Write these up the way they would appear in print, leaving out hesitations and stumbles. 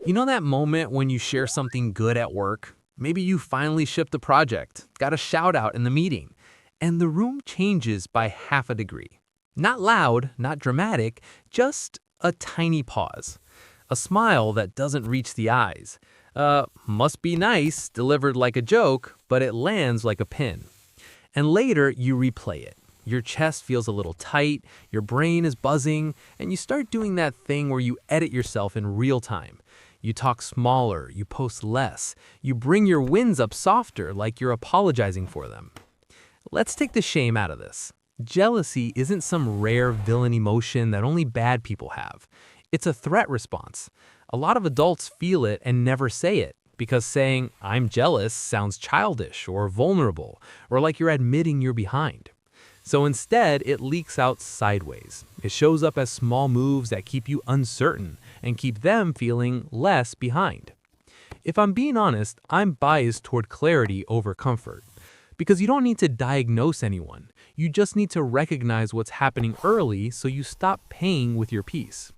You know that moment when you share something good at work? Maybe you finally shipped a project, got a shout out in the meeting, and the room changes by half a degree. Not loud, not dramatic, just a tiny pause. A smile that doesn't reach the eyes. Must be nice, delivered like a joke, but it lands like a pin. And later, you replay it. Your chest feels a little tight, your brain is buzzing, and you start doing that thing where you edit yourself in real time. You talk smaller, you post less, you bring your wins up softer like you're apologizing for them. Let's take the shame out of this. Jealousy isn't some rare villain emotion that only bad people have. It's a threat response. A lot of adults feel it and never say it because saying, "I'm jealous" sounds childish or vulnerable or like you're admitting you're behind. So instead, it leaks out sideways. It shows up as small moves that keep you uncertain and keep them feeling less behind. If I'm being honest, I'm biased toward clarity over comfort. Because you don't need to diagnose anyone. You just need to recognize what's happening early so you stop paying with your peace.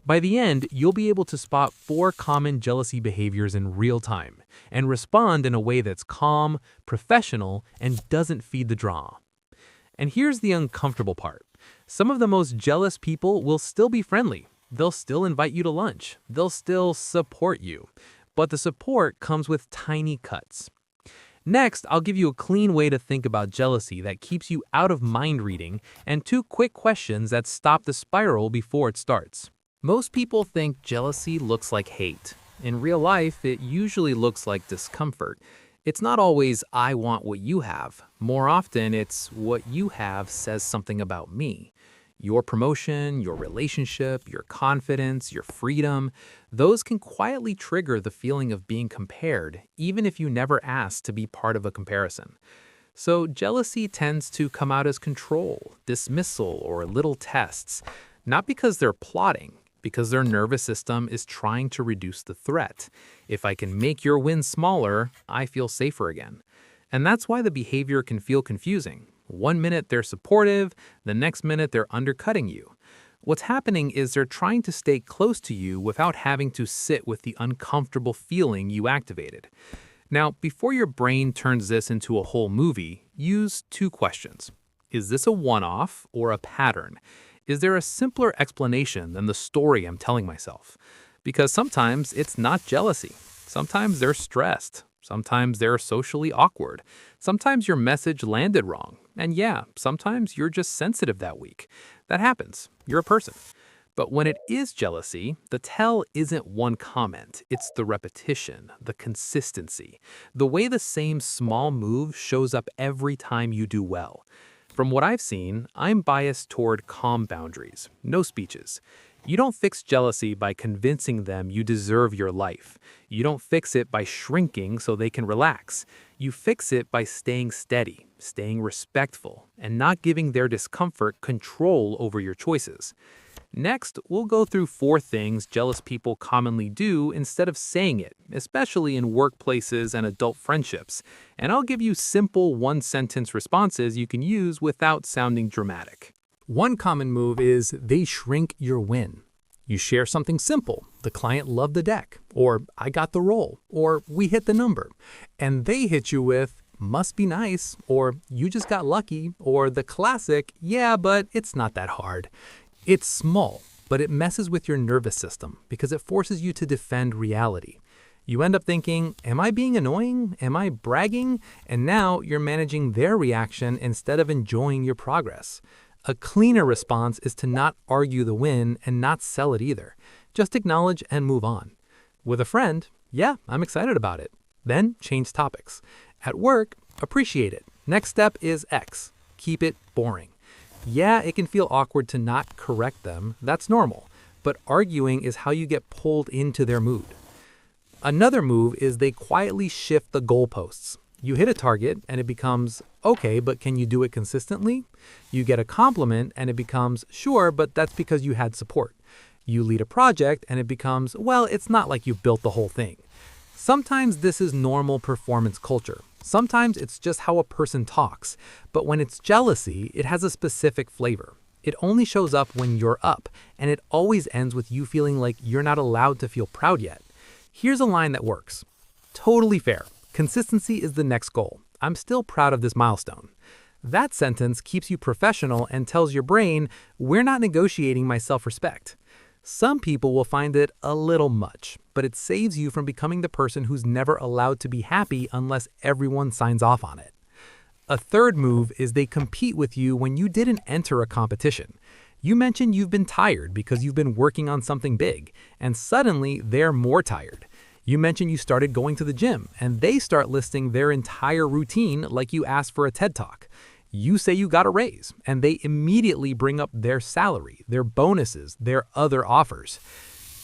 By the end, you'll be able to spot 4 common jealousy behaviors in real time and respond in a way that's calm, professional, and doesn't feed the drama. And here's the uncomfortable part. Some of the most jealous people will still be friendly. They'll still invite you to lunch. They'll still support you. But the support comes with tiny cuts. Next, I'll give you a clean way to think about jealousy that keeps you out of mind reading and 2 quick questions that stop the spiral before it starts. Most people think jealousy looks like hate. In real life, it usually looks like discomfort. It's not always, "I want what you have." More often, it's, "What you have says something about me." Your promotion, your relationship, your confidence, your freedom, those can quietly trigger the feeling of being compared, even if you never asked to be part of a comparison. So jealousy tends to come out as control, dismissal, or little tests, not because they're plotting, because their nervous system is trying to reduce the threat. If I can make your win smaller, I feel safer again. And that's why the behavior can feel confusing. One minute they're supportive, the next minute they're undercutting you. What's happening is they're trying to stay close to you without having to sit with the uncomfortable feeling you activated. Now, before your brain turns this into a whole movie, use 2 questions. Is this a one-off or a pattern? Is there a simpler explanation than the story I'm telling myself? Because sometimes it's not jealousy. Sometimes they're stressed. Sometimes they're socially awkward. Sometimes your message landed wrong. And yeah, sometimes you're just sensitive that week. That happens. You're a person. But when it is jealousy, the tell isn't one comment. It's the repetition, the consistency, the way the same small move shows up every time you do well. From what I've seen, I'm biased toward calm boundaries, no speeches. You don't fix jealousy by convincing them you deserve your life. You don't fix it by shrinking so they can relax. You fix it by staying steady, staying respectful, and not giving their discomfort control over your choices. Next, we'll go through 4 things jealous people commonly do instead of saying it, especially in workplaces and adult friendships. And I'll give you simple 1-sentence responses you can use without sounding dramatic. One common move is they shrink your win. You share something simple, "The client loved the deck," or "I got the role," or "We hit the number." And they hit you with, "Must be nice," or "You just got lucky," or the classic, "Yeah, but it's not that hard." It's small, but it messes with your nervous system because it forces you to defend reality. You end up thinking, "Am I being annoying? Am I bragging?" And now you're managing their reaction instead of enjoying your progress. A cleaner response is to not argue the win and not sell it either. Just acknowledge and move on. With a friend, "Yeah, I'm excited about it." Then change topics. At work, appreciate it. Next step is X. Keep it boring. Yeah, it can feel awkward to not correct them. That's normal. But arguing is how you get pulled into their mood. Another move is they quietly shift the goalposts. You hit a target and it becomes, "Okay, but can you do it consistently?" You get a compliment and it becomes, "Sure, but that's because you had support." You lead a project and it becomes, "Well, it's not like you built the whole thing." Sometimes this is normal performance culture. Sometimes it's just how a person talks. But when it's jealousy, it has a specific flavor. It only shows up when you're up, and it always ends with you feeling like you're not allowed to feel proud yet. Here's a line that works. Totally fair. Consistency is the next goal. I'm still proud of this milestone. That sentence keeps you professional and tells your brain, we're not negotiating my self-respect. Some people will find it a little much, but it saves you from becoming the person who's never allowed to be happy unless everyone signs off on it. A third move is they compete with you when you didn't enter a competition. You mentioned you've been tired because you've been working on something big, and suddenly they're more tired. You mentioned you started going to the gym, and they start listing their entire routine like you asked for a TED Talk. You say you got a raise, and they immediately bring up their salary, their bonuses, their other offers.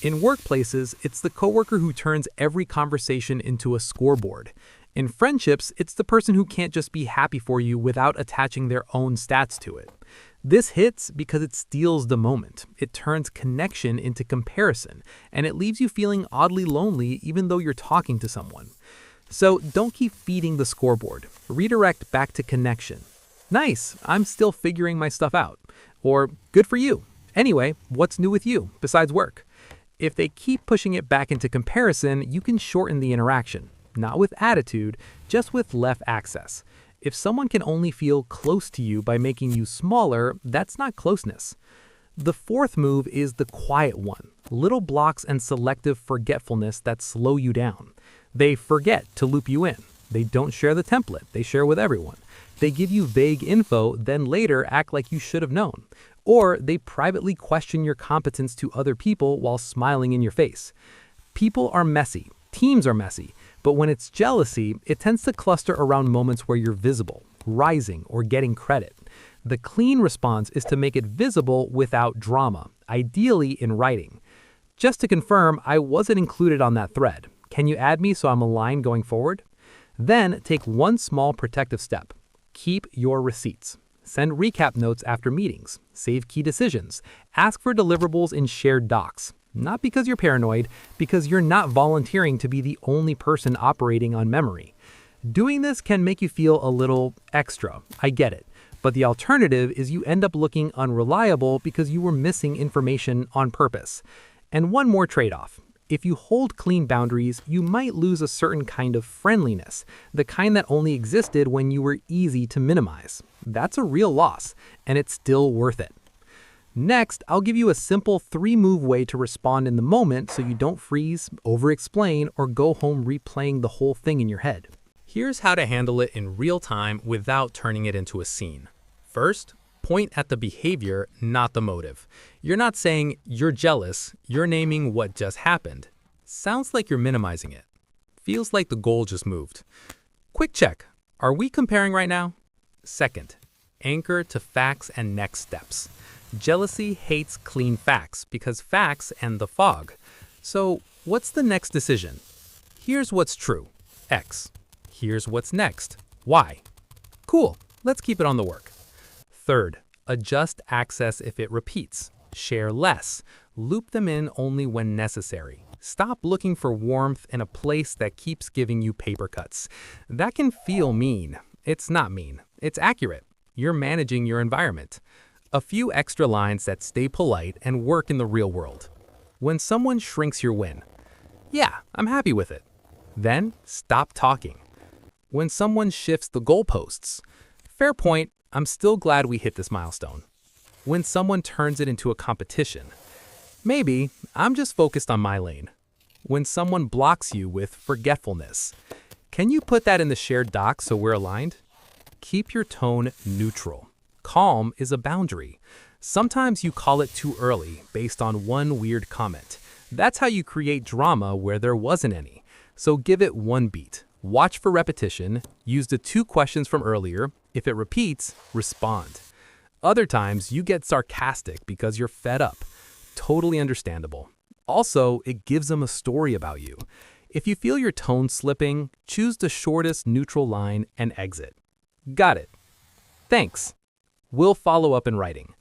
In workplaces, it's the coworker who turns every conversation into a scoreboard. In friendships, it's the person who can't just be happy for you without attaching their own stats to it. This hits because it steals the moment. It turns connection into comparison, and it leaves you feeling oddly lonely even though you're talking to someone. So don't keep feeding the scoreboard. Redirect back to connection. Nice, I'm still figuring my stuff out. Or, good for you. Anyway, what's new with you, besides work? If they keep pushing it back into comparison, you can shorten the interaction. Not with attitude, just with left access. If someone can only feel close to you by making you smaller, that's not closeness. The fourth move is the quiet one. Little blocks and selective forgetfulness that slow you down. They forget to loop you in. They don't share the template, they share with everyone. They give you vague info, then later act like you should have known. Or they privately question your competence to other people while smiling in your face. People are messy, teams are messy, but when it's jealousy, it tends to cluster around moments where you're visible, rising, or getting credit. The clean response is to make it visible without drama, ideally in writing. Just to confirm, I wasn't included on that thread. Can you add me so I'm aligned going forward? Then take one small protective step. Keep your receipts. Send recap notes after meetings. Save key decisions. Ask for deliverables in shared docs. Not because you're paranoid, because you're not volunteering to be the only person operating on memory. Doing this can make you feel a little extra, I get it. But the alternative is you end up looking unreliable because you were missing information on purpose. And one more trade-off. If you hold clean boundaries, you might lose a certain kind of friendliness, the kind that only existed when you were easy to minimize. That's a real loss, and it's still worth it. Next, I'll give you a simple 3-move way to respond in the moment so you don't freeze, over-explain, or go home replaying the whole thing in your head. Here's how to handle it in real time without turning it into a scene. First, point at the behavior, not the motive. You're not saying you're jealous, you're naming what just happened. Sounds like you're minimizing it. Feels like the goal just moved. Quick check. Are we comparing right now? Second, anchor to facts and next steps. Jealousy hates clean facts because facts end the fog. So what's the next decision? Here's what's true, X. Here's what's next, Y. Cool, let's keep it on the work. Third, adjust access if it repeats. Share less. Loop them in only when necessary. Stop looking for warmth in a place that keeps giving you paper cuts. That can feel mean. It's not mean. It's accurate. You're managing your environment. A few extra lines that stay polite and work in the real world. When someone shrinks your win, yeah, I'm happy with it. Then stop talking. When someone shifts the goalposts, fair point, I'm still glad we hit this milestone. When someone turns it into a competition, maybe I'm just focused on my lane. When someone blocks you with forgetfulness, can you put that in the shared doc so we're aligned? Keep your tone neutral. Calm is a boundary. Sometimes you call it too early based on one weird comment. That's how you create drama where there wasn't any. So give it one beat. Watch for repetition. Use the 2 questions from earlier. If it repeats, respond. Other times you get sarcastic because you're fed up. Totally understandable. Also, it gives them a story about you. If you feel your tone slipping, choose the shortest neutral line and exit. Got it. Thanks. We'll follow up in writing.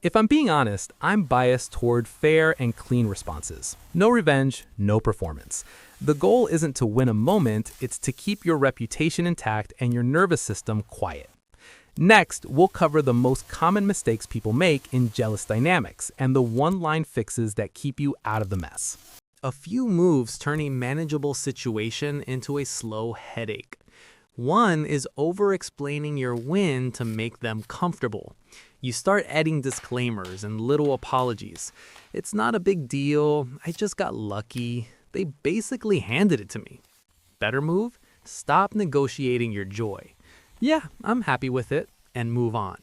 If I'm being honest, I'm biased toward fair and clean responses. No revenge, no performance. The goal isn't to win a moment, it's to keep your reputation intact and your nervous system quiet. Next, we'll cover the most common mistakes people make in jealous dynamics and the one-line fixes that keep you out of the mess. A few moves turn a manageable situation into a slow headache. One is over-explaining your win to make them comfortable. You start adding disclaimers and little apologies. It's not a big deal. I just got lucky. They basically handed it to me. Better move? Stop negotiating your joy. Yeah, I'm happy with it, and move on.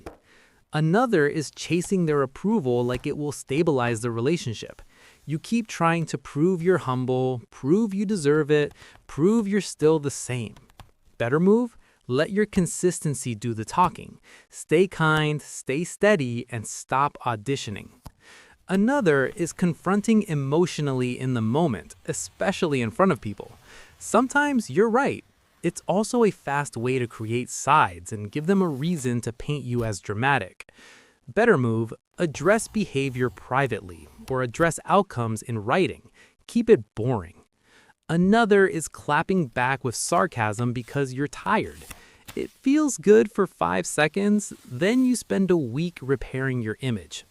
Another is chasing their approval like it will stabilize the relationship. You keep trying to prove you're humble, prove you deserve it, prove you're still the same. Better move? Let your consistency do the talking. Stay kind, stay steady, and stop auditioning. Another is confronting emotionally in the moment, especially in front of people. Sometimes you're right. It's also a fast way to create sides and give them a reason to paint you as dramatic. Better move, address behavior privately or address outcomes in writing. Keep it boring. Another is clapping back with sarcasm because you're tired. It feels good for 5 seconds, then you spend a week repairing your image.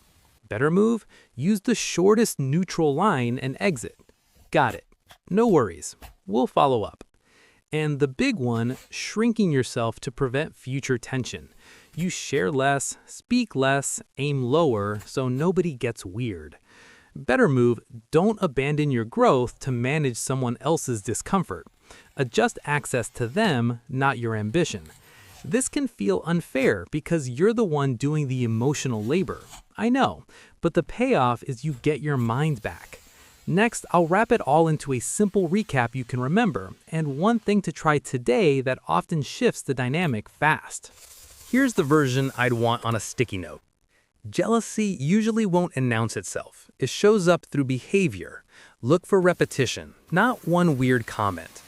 Better move, use the shortest neutral line and exit. Got it. No worries. We'll follow up. And the big one, shrinking yourself to prevent future tension. You share less, speak less, aim lower, so nobody gets weird. Better move, don't abandon your growth to manage someone else's discomfort. Adjust access to them, not your ambition. This can feel unfair because you're the one doing the emotional labor. I know, but the payoff is you get your mind back. Next, I'll wrap it all into a simple recap you can remember, and one thing to try today that often shifts the dynamic fast. Here's the version I'd want on a sticky note. Jealousy usually won't announce itself. It shows up through behavior. Look for repetition, not one weird comment.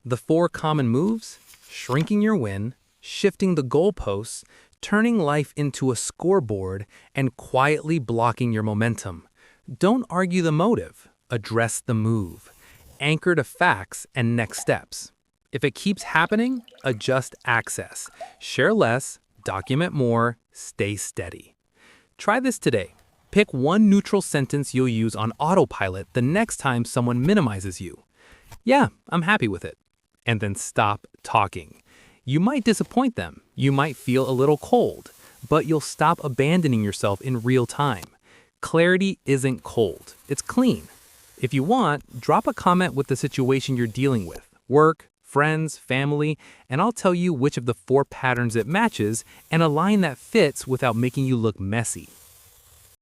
The 4 common moves: shrinking your win, shifting the goalposts, turning life into a scoreboard, and quietly blocking your momentum. Don't argue the motive. Address the move. Anchor to facts and next steps. If it keeps happening, adjust access. Share less, document more, stay steady. Try this today. Pick one neutral sentence you'll use on autopilot the next time someone minimizes you. Yeah, I'm happy with it. And then stop talking. You might disappoint them. You might feel a little cold, but you'll stop abandoning yourself in real time. Clarity isn't cold. It's clean. If you want, drop a comment with the situation you're dealing with, work, friends, family, and I'll tell you which of the 4 patterns it matches and a line that fits without making you look messy.